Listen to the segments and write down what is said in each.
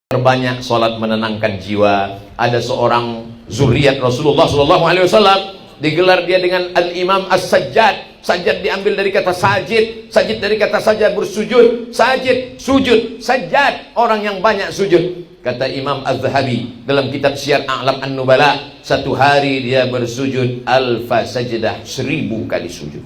Terbanyak sholat menenangkan jiwa. Ada seorang zuriat Rasulullah SAW, digelar dia dengan Al-Imam As-Sajjad. Sajjad diambil dari kata sajid, sajid dari kata sajad bersujud, sajid sujud, sajjad orang yang banyak sujud. Kata Imam Az-Zahabi dalam kitab Syiar A'lam An-Nubala, satu hari dia bersujud alfa sajdah, 1000 kali sujud,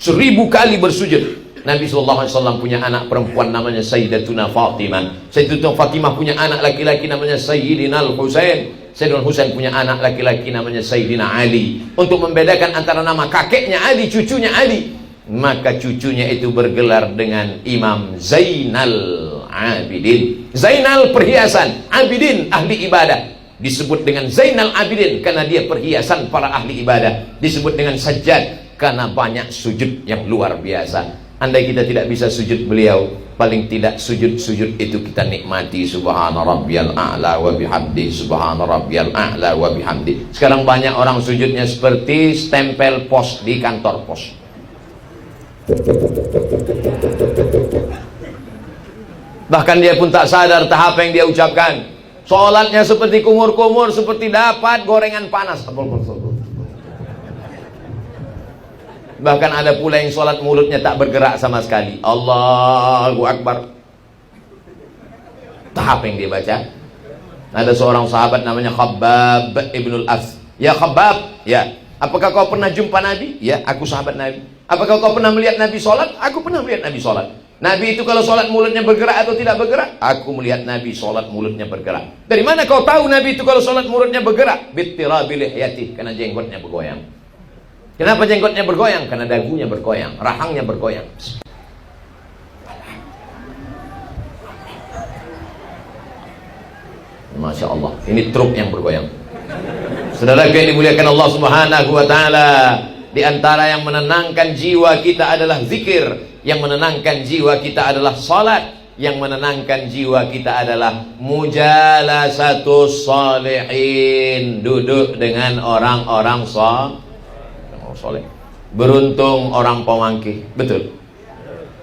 1000 kali bersujud. Nabi SAW punya anak perempuan namanya Sayyidatuna Fatimah. Sayyidatuna Fatimah punya anak laki-laki namanya Sayyidina Al-Husain. Sayyidina Husain punya anak laki-laki namanya Sayyidina Ali. Untuk membedakan antara nama kakeknya Ali, cucunya Ali, maka cucunya itu bergelar dengan Imam Zainal Abidin. Zainal perhiasan, Abidin ahli ibadah. Disebut dengan Zainal Abidin karena dia perhiasan para ahli ibadah. Disebut dengan Sajjad karena banyak sujud yang luar biasa. Andai kita tidak bisa sujud beliau, paling tidak sujud-sujud itu kita nikmati. Subhana rabbiyal a'la wa bihamdi, subhana rabbiyal a'la wa bihamdi. Sekarang banyak orang sujudnya seperti stempel pos di kantor pos. Bahkan dia pun tak sadar tahap yang dia ucapkan. Sholatnya seperti kumur-kumur, seperti dapat gorengan panas. Bahkan ada pula yang sholat mulutnya tak bergerak sama sekali. Allahu Akbar. Tahap yang dia baca. Ada seorang sahabat namanya Khabbab ibnul As. Ya Khabbab, ya. Apakah kau pernah jumpa Nabi? Ya, aku sahabat Nabi. Apakah kau pernah melihat Nabi sholat? Aku pernah melihat Nabi sholat. Nabi itu kalau sholat mulutnya bergerak atau tidak bergerak? Aku melihat Nabi sholat mulutnya bergerak. Dari mana kau tahu Nabi itu kalau sholat mulutnya bergerak? Bittirabi lihyatihi, karena jenggotnya bergoyang. Kenapa jenggotnya bergoyang? Karena dagunya bergoyang, rahangnya bergoyang. Masya Allah, ini truk yang bergoyang. Saudara yang dimuliakan Allah Subhanahu wa Ta'ala, di antara yang menenangkan jiwa kita adalah zikir, yang menenangkan jiwa kita adalah salat, yang menenangkan jiwa kita adalah mujalasatus sholihin, duduk dengan orang-orang soleh. Beruntung orang Pemangki. Betul.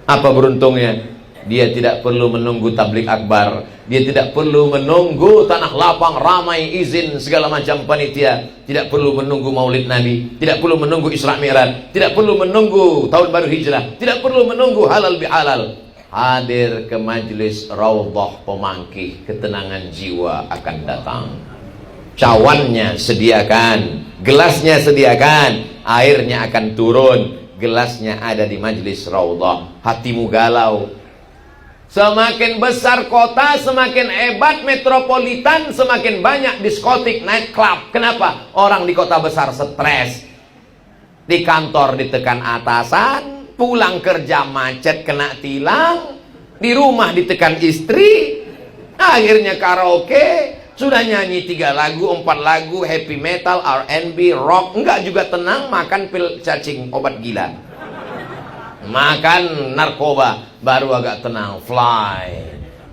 Apa beruntungnya? Dia tidak perlu menunggu tablik akbar, dia tidak perlu menunggu tanah lapang ramai izin segala macam panitia, tidak perlu menunggu maulid Nabi, tidak perlu menunggu Isra Mi'raj, tidak perlu menunggu tahun baru hijrah, tidak perlu menunggu halal bihalal. Hadir ke majlis Raudhah Pemangki, ketenangan jiwa akan datang. Cawannya sediakan, gelasnya sediakan, airnya akan turun, gelasnya ada di majlis Raudhah. Hatimu galau. Semakin besar kota, semakin hebat metropolitan, semakin banyak diskotik, night club. Kenapa? Orang di kota besar stres, di kantor ditekan atasan, pulang kerja macet kena tilang, di rumah ditekan istri, akhirnya karaoke. Sudah nyanyi 3 lagu, 4 lagu, happy metal, R&B, rock, enggak juga tenang, makan pil cacing, obat gila, makan narkoba, baru agak tenang, fly.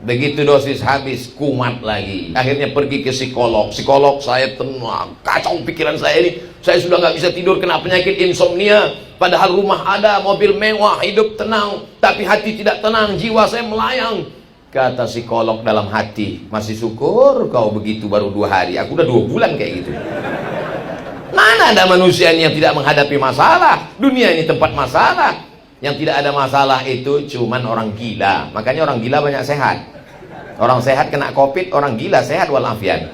Begitu dosis habis, kumat lagi. Akhirnya pergi ke psikolog. Psikolog, saya tenang, kacau pikiran saya ini. Saya sudah nggak bisa tidur, kena penyakit insomnia. Padahal rumah ada, mobil mewah, hidup tenang, tapi hati tidak tenang, jiwa saya melayang. Kata psikolog dalam hati, masih syukur kau begitu baru 2 hari, aku udah 2 bulan kayak gitu. Mana ada manusia yang tidak menghadapi masalah? Dunia ini tempat masalah. Yang tidak ada masalah itu cuman orang gila. Makanya orang gila banyak sehat. Orang sehat kena covid, orang gila sehat walafiat.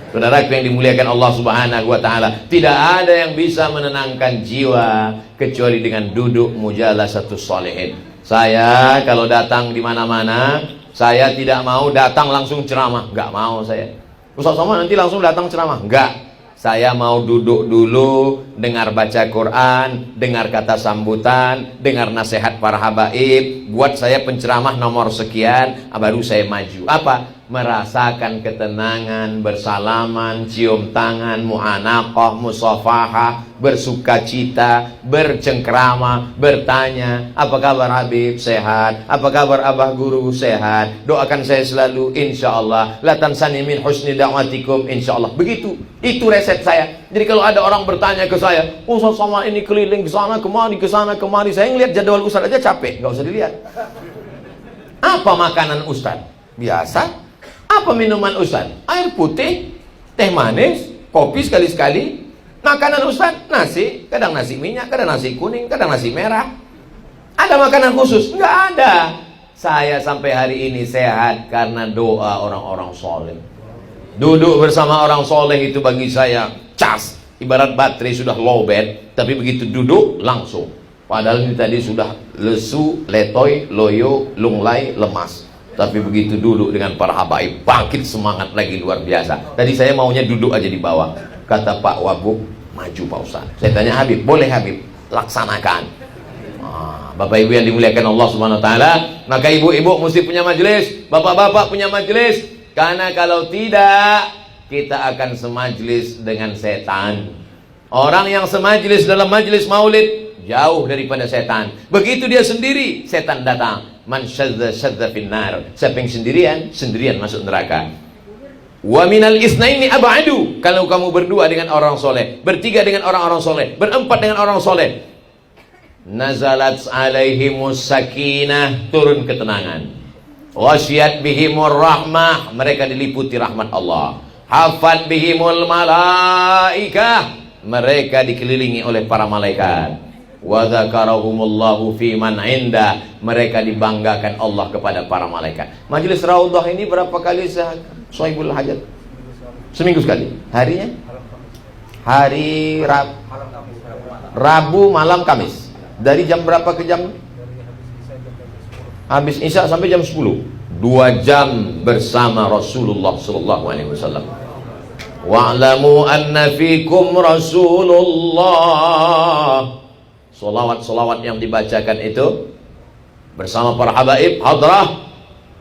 Saudara yang dimuliakan Allah Subhanahu wa Ta'ala, tidak ada yang bisa menenangkan jiwa kecuali dengan duduk mujalasatus sholihin. Saya kalau datang di mana-mana, saya tidak mau datang langsung ceramah, nggak mau saya. Ustaz Somad nanti langsung datang ceramah, nggak. Saya mau duduk dulu, dengar baca Quran, dengar kata sambutan, dengar nasihat para habaib, buat saya penceramah nomor sekian, baru saya maju. Apa? Merasakan ketenangan, bersalaman, cium tangan, mu'anaqah, musafahah, bersuka cita, bercengkrama, bertanya, apa kabar Habib? Sehat. Apa kabar Abah Guru? Sehat. Doakan saya selalu, insyaallah. La tansani min husni da'watikum, insyaallah. Begitu, itu resep saya. Jadi kalau ada orang bertanya ke saya, Ustaz Somad ini keliling ke sana kemari, saya ngeliat jadwal Ustaz aja capek, nggak usah dilihat. Apa makanan Ustaz? Biasa. Apa minuman Ustaz? Air putih, teh manis, kopi sekali-sekali. Makanan Ustaz, nasi, kadang nasi minyak, kadang nasi kuning, kadang nasi merah. Ada makanan khusus? Nggak ada. Saya sampai hari ini sehat karena doa orang-orang soleh. Duduk bersama orang soleh itu bagi saya cas. Ibarat baterai sudah lowbat, tapi begitu duduk langsung. Padahal ini tadi sudah lesu, letoy, loyo, lunglai, lemas. Tapi begitu duduk dengan para habaib, bangkit semangat lagi luar biasa. Tadi saya maunya duduk aja di bawah. Kata Pak Wagub, maju Pak Ustaz. Saya tanya Habib, boleh Habib? Laksanakan. Bapak ibu yang dimuliakan Allah Subhanahu wa taala, maka ibu-ibu mesti punya majelis, bapak-bapak punya majelis. Karena kalau tidak, kita akan semajlis dengan setan. Orang yang semajlis dalam majelis maulid jauh daripada setan. Begitu dia sendiri, setan datang. Man syadza syadza finnar. Siapa yang sendirian masuk neraka. Wa minal isnaini ab'adu. Kalau kamu berdua dengan orang soleh, bertiga dengan orang-orang soleh, berempat dengan orang soleh, nazalat alaihimus sakinah, turun ketenangan. Wasyiyat bihimur rahmah, mereka diliputi rahmat Allah. Hafat bihimul malaikah, mereka dikelilingi oleh para malaikat. Wa dzakarahumullahu fi man inda, mereka dibanggakan Allah kepada para malaikat. Majelis Raudhah ini berapa kali Sohibul Hajat? Seminggu sekali. Harinya? Hari Rabu malam Kamis. Dari jam berapa ke jam? Habis Isya sampai jam 10. 2 jam bersama Rasulullah sallallahu alaihi wasallam. Wa'lamu anna fikum Rasulullah. Solawat-solawat yang dibacakan itu bersama para habaib hadrah,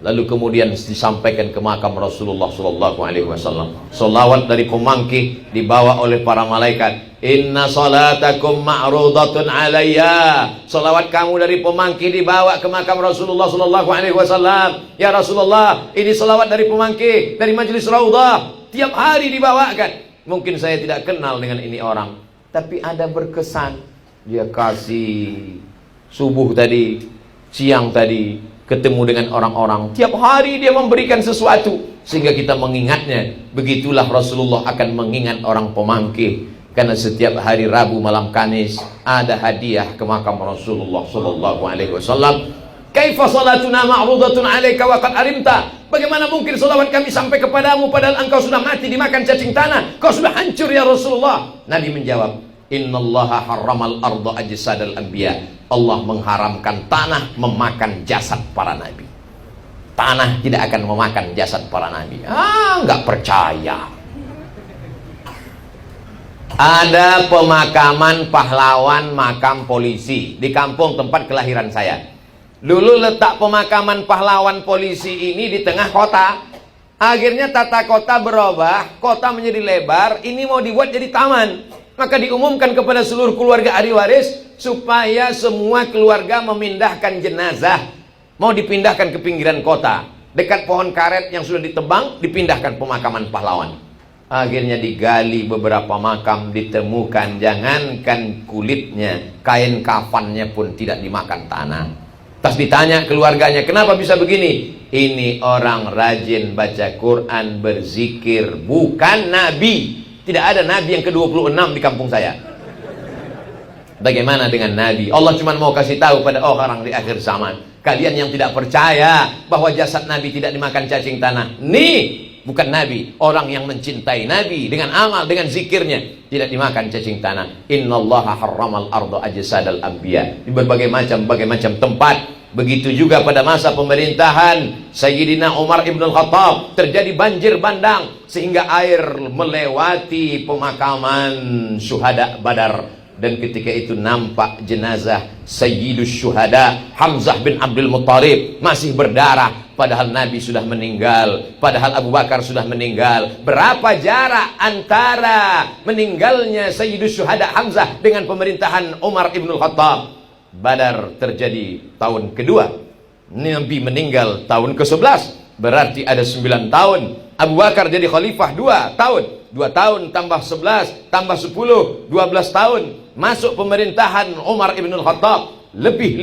lalu kemudian disampaikan ke makam Rasulullah sallallahu alaihi wasallam. Solawat dari pemangkih dibawa oleh para malaikat. Inna salatakum ma'rudatun alayya. Solawat kamu dari pemangkih dibawa ke makam Rasulullah sallallahu alaihi wasallam. Ya Rasulullah, ini solawat dari pemangkih dari majelis Raudhah, tiap hari dibawakan. Mungkin saya tidak kenal dengan ini orang, tapi ada berkesan. Dia kasih subuh tadi, siang tadi, ketemu dengan orang-orang. Tiap hari dia memberikan sesuatu sehingga kita mengingatnya. Begitulah Rasulullah akan mengingat orang pemangkih, karena setiap hari Rabu malam Kamis ada hadiah ke makam Rasulullah sallallahu alaihi wasallam. Kaifa salatuna ma'rudatun 'alaika wa qad alimta? Bagaimana mungkin salawat kami sampai kepadamu padahal engkau sudah mati dimakan cacing tanah? Kau sudah hancur ya Rasulullah. Nabi menjawab, Innallaha harramal arda ajsadal anbiya. Allah mengharamkan tanah memakan jasad para nabi. Tanah tidak akan memakan jasad para nabi. Nggak percaya. Ada pemakaman pahlawan makam polisi di kampung tempat kelahiran saya. Dulu letak pemakaman pahlawan polisi ini di tengah kota. Akhirnya tata kota berubah, kota menjadi lebar, ini mau dibuat jadi taman. Maka diumumkan kepada seluruh keluarga ahli waris supaya semua keluarga memindahkan jenazah. Mau dipindahkan ke pinggiran kota, dekat pohon karet yang sudah ditebang, dipindahkan pemakaman pahlawan. Akhirnya digali beberapa makam, ditemukan jangankan kulitnya, kain kafannya pun tidak dimakan tanah. Tas ditanya keluarganya, kenapa bisa begini? Ini orang rajin baca Quran, berzikir, bukan nabi. Tidak ada nabi yang ke-26 di kampung saya. Bagaimana dengan nabi? Allah cuma mau kasih tahu pada orang di akhir zaman, kalian yang tidak percaya bahwa jasad nabi tidak dimakan cacing tanah, nih bukan nabi. Orang yang mencintai nabi dengan amal, dengan zikirnya, tidak dimakan cacing tanah. Innallaha harramal arda ajsadal anbiya. Di berbagai macam tempat. Begitu juga pada masa pemerintahan Sayyidina Umar ibn al-Khattab, terjadi banjir bandang sehingga air melewati pemakaman syuhada Badar. Dan ketika itu nampak jenazah Sayyidus Syuhada Hamzah bin Abdul Muttalib masih berdarah, padahal Nabi sudah meninggal, padahal Abu Bakar sudah meninggal. Berapa jarak antara meninggalnya Sayyidus Syuhada Hamzah dengan pemerintahan Umar ibn al-Khattab? Badar terjadi tahun kedua, Nabi meninggal tahun ke-11, berarti ada 9 tahun. Abu Bakar jadi khalifah 2 tahun. 2 tahun tambah 11 tambah 10, 12 tahun. Masuk pemerintahan Umar ibn al-Khattab lebih